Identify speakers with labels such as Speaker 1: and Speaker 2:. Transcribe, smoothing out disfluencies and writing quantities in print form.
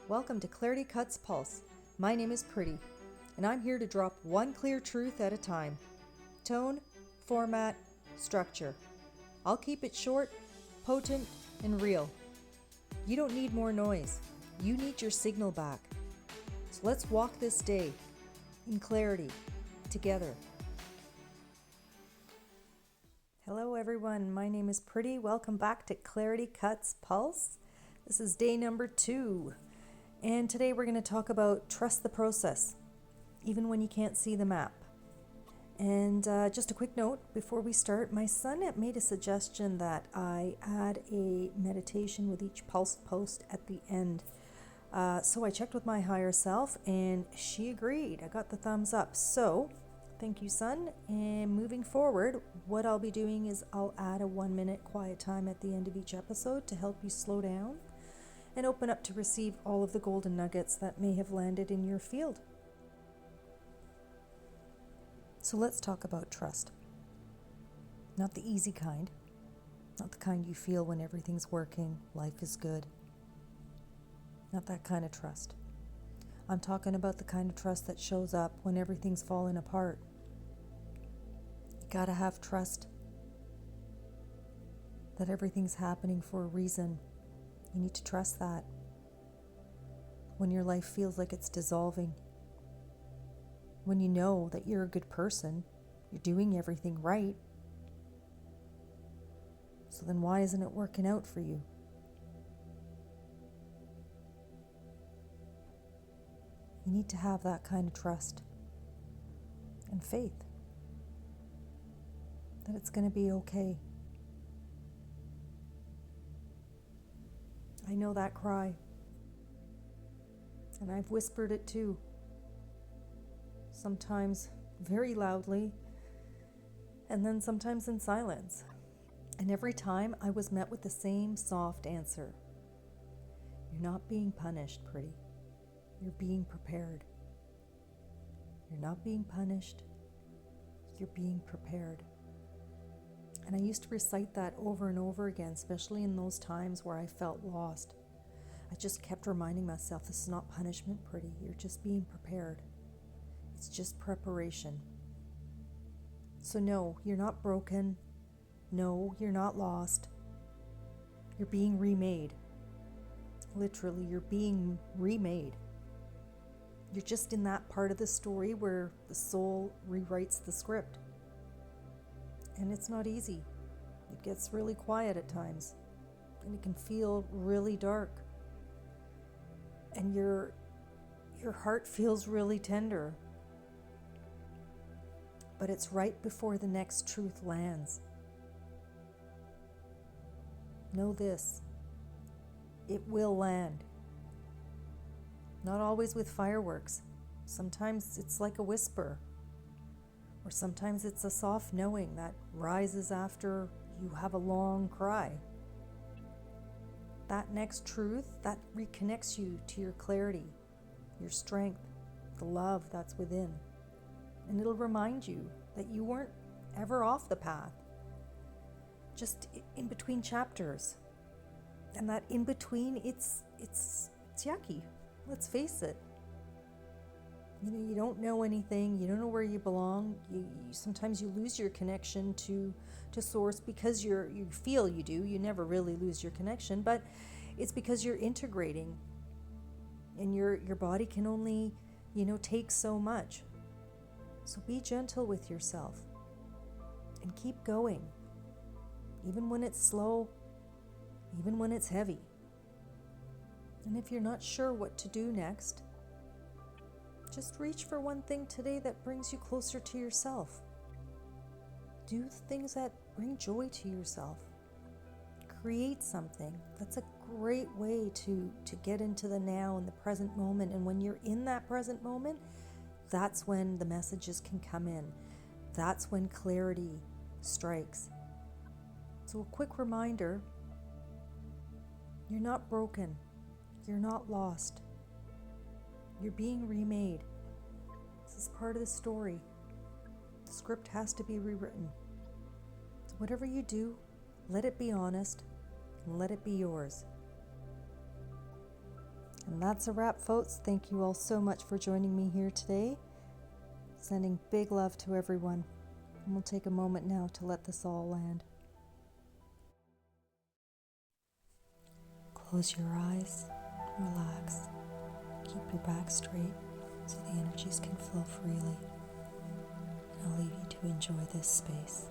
Speaker 1: Welcome to Clarity Cuts Pulse. My name is Preeti, and I'm here to drop one clear truth at a time. Tone, format, structure. I'll keep it short, potent, and real. You don't need more noise. You need your signal back. So let's walk this day in clarity together. Hello everyone, my name is Preeti. Welcome back to Clarity Cuts Pulse. This is day number 2. And today we're going to talk about trust the process, even when you can't see the map. And just a quick note before we start, my son made a suggestion that I add a meditation with each pulse post at the end. So I checked with my higher self and she agreed. I got the thumbs up. So thank you, son. And moving forward, what I'll be doing is I'll add a 1-minute quiet time at the end of each episode to help you slow down and open up to receive all of the golden nuggets that may have landed in your field. So let's talk about trust. Not the easy kind, not the kind you feel when everything's working, life is good. Not that kind of trust. I'm talking about the kind of trust that shows up when everything's falling apart. You gotta have trust that everything's happening for a reason. You need to trust that. When your life feels like it's dissolving, when you know that you're a good person, you're doing everything right, so then why isn't it working out for you? You need to have that kind of trust and faith that it's going to be okay. I know that cry, and I've whispered it too, sometimes very loudly, and then sometimes in silence. And every time I was met with the same soft answer. You're not being punished, Preeti. You're being prepared. You're not being punished. You're being prepared. And I used to recite that over and over again, especially in those times where I felt lost. I just kept reminding myself, this is not punishment, Preeti. You're just being prepared. It's just preparation. So no, you're not broken. No, you're not lost. You're being remade. Literally, you're being remade. You're just in that part of the story where the soul rewrites the script. And it's not easy. It gets really quiet at times. And it can feel really dark. And your heart feels really tender. But it's right before the next truth lands. Know this. It will land. Not always with fireworks. Sometimes it's like a whisper. Or sometimes it's a soft knowing that rises after you have a long cry. That next truth, that reconnects you to your clarity, your strength, the love that's within. And it'll remind you that you weren't ever off the path, just in between chapters. And that in between, it's yucky. Let's face it. You don't know anything. You don't know where you belong. Sometimes you lose your connection to source because you feel you do. You never really lose your connection, but it's because you're integrating, and your body can only take so much. So be gentle with yourself and keep going, even when it's slow, even when it's heavy. And if you're not sure what to do next, just reach for one thing today that brings you closer to yourself. Do things that bring joy to yourself. Create something. That's a great way to get into the now and the present moment. And when you're in that present moment, that's when the messages can come in. That's when clarity strikes. So a quick reminder, you're not broken. You're not lost. You're being remade. This is part of the story. The script has to be rewritten. So whatever you do, let it be honest and let it be yours. And that's a wrap, folks. Thank you all so much for joining me here today. Sending big love to everyone. And we'll take a moment now to let this all land. Close your eyes, relax, keep your back straight so the energies can flow freely. And I'll leave you to enjoy this space.